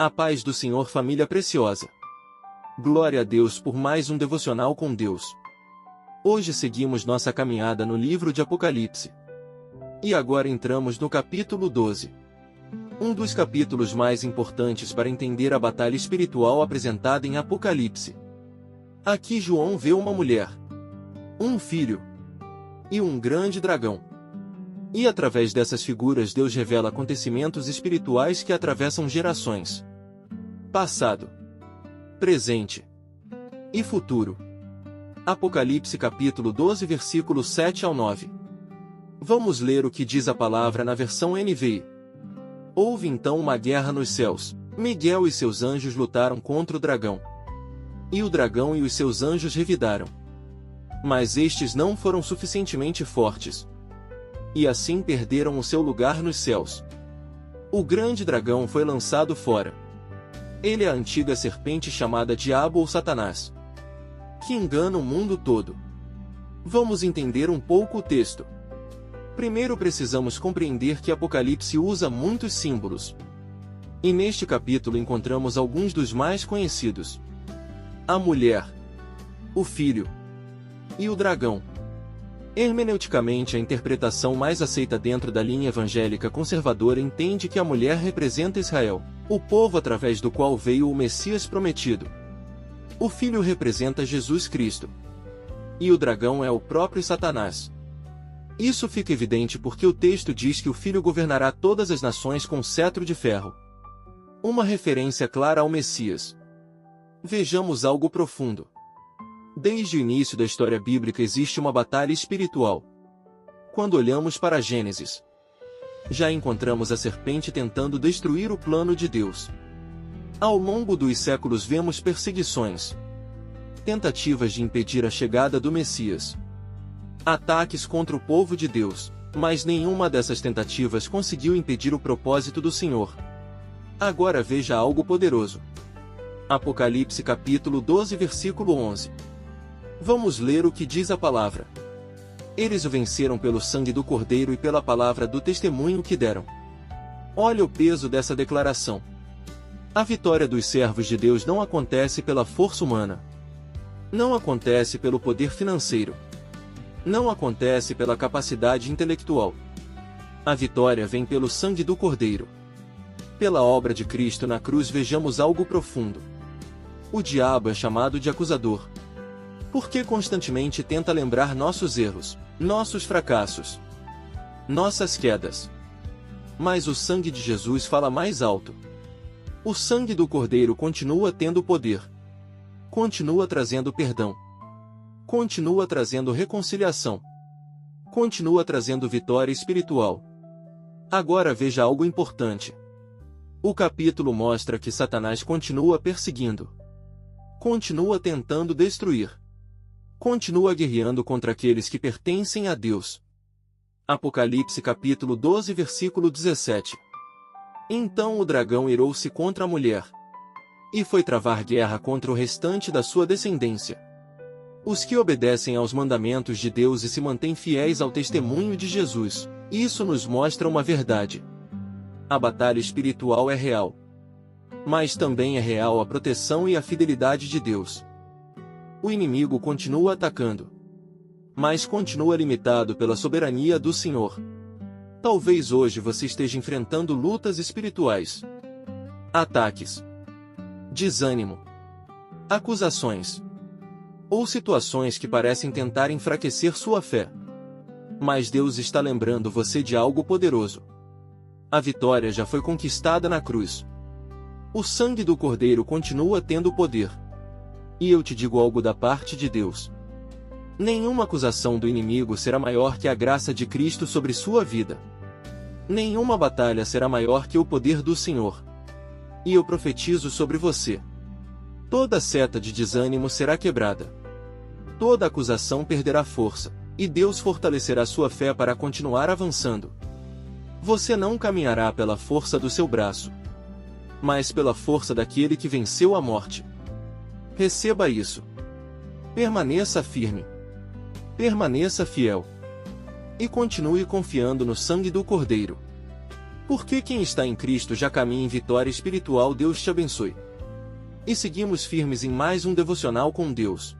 A paz do Senhor, família preciosa. Glória a Deus por mais um devocional com Deus. Hoje seguimos nossa caminhada no livro de Apocalipse. E agora entramos no capítulo 12. Um dos capítulos mais importantes para entender a batalha espiritual apresentada em Apocalipse. Aqui João vê uma mulher, um filho e um grande dragão. E através dessas figuras Deus revela acontecimentos espirituais que atravessam gerações. Passado, presente e futuro. Apocalipse capítulo 12 versículos 7 ao 9. Vamos ler o que diz a palavra na versão NVI. Houve então uma guerra nos céus. Miguel e seus anjos lutaram contra o dragão. E o dragão e os seus anjos revidaram. Mas estes não foram suficientemente fortes. E assim perderam o seu lugar nos céus. O grande dragão foi lançado fora. Ele é a antiga serpente chamada Diabo ou Satanás, que engana o mundo todo. Vamos entender um pouco o texto. Primeiro precisamos compreender que Apocalipse usa muitos símbolos. E neste capítulo encontramos alguns dos mais conhecidos: a mulher, o filho e o dragão. Hermeneuticamente, a interpretação mais aceita dentro da linha evangélica conservadora entende que a mulher representa Israel, o povo através do qual veio o Messias prometido. O filho representa Jesus Cristo. E o dragão é o próprio Satanás. Isso fica evidente porque o texto diz que o filho governará todas as nações com cetro de ferro. Uma referência clara ao Messias. Vejamos algo profundo. Desde o início da história bíblica existe uma batalha espiritual. Quando olhamos para Gênesis, já encontramos a serpente tentando destruir o plano de Deus. Ao longo dos séculos vemos perseguições, tentativas de impedir a chegada do Messias, ataques contra o povo de Deus, mas nenhuma dessas tentativas conseguiu impedir o propósito do Senhor. Agora veja algo poderoso. Apocalipse capítulo 12 versículo 11. Vamos ler o que diz a palavra. Eles o venceram pelo sangue do Cordeiro e pela palavra do testemunho que deram. Olha o peso dessa declaração. A vitória dos servos de Deus não acontece pela força humana. Não acontece pelo poder financeiro. Não acontece pela capacidade intelectual. A vitória vem pelo sangue do Cordeiro. Pela obra de Cristo na cruz vejamos algo profundo. O diabo é chamado de acusador, porque constantemente tenta lembrar nossos erros, nossos fracassos, nossas quedas. Mas o sangue de Jesus fala mais alto. O sangue do Cordeiro continua tendo poder. Continua trazendo perdão. Continua trazendo reconciliação. Continua trazendo vitória espiritual. Agora veja algo importante. O capítulo mostra que Satanás continua perseguindo. Continua tentando destruir. Continua guerreando contra aqueles que pertencem a Deus. Apocalipse capítulo 12 versículo 17. Então o dragão irou-se contra a mulher, e foi travar guerra contra o restante da sua descendência. Os que obedecem aos mandamentos de Deus e se mantêm fiéis ao testemunho de Jesus. Isso nos mostra uma verdade. A batalha espiritual é real. Mas também é real a proteção e a fidelidade de Deus. O inimigo continua atacando, mas continua limitado pela soberania do Senhor. Talvez hoje você esteja enfrentando lutas espirituais, ataques, desânimo, acusações, ou situações que parecem tentar enfraquecer sua fé. Mas Deus está lembrando você de algo poderoso. A vitória já foi conquistada na cruz. O sangue do Cordeiro continua tendo poder. E eu te digo algo da parte de Deus. Nenhuma acusação do inimigo será maior que a graça de Cristo sobre sua vida. Nenhuma batalha será maior que o poder do Senhor. E eu profetizo sobre você. Toda seta de desânimo será quebrada. Toda acusação perderá força, e Deus fortalecerá sua fé para continuar avançando. Você não caminhará pela força do seu braço, mas pela força daquele que venceu a morte. Receba isso. Permaneça firme. Permaneça fiel. E continue confiando no sangue do Cordeiro. Porque quem está em Cristo já caminha em vitória espiritual. Deus te abençoe. E seguimos firmes em mais um devocional com Deus.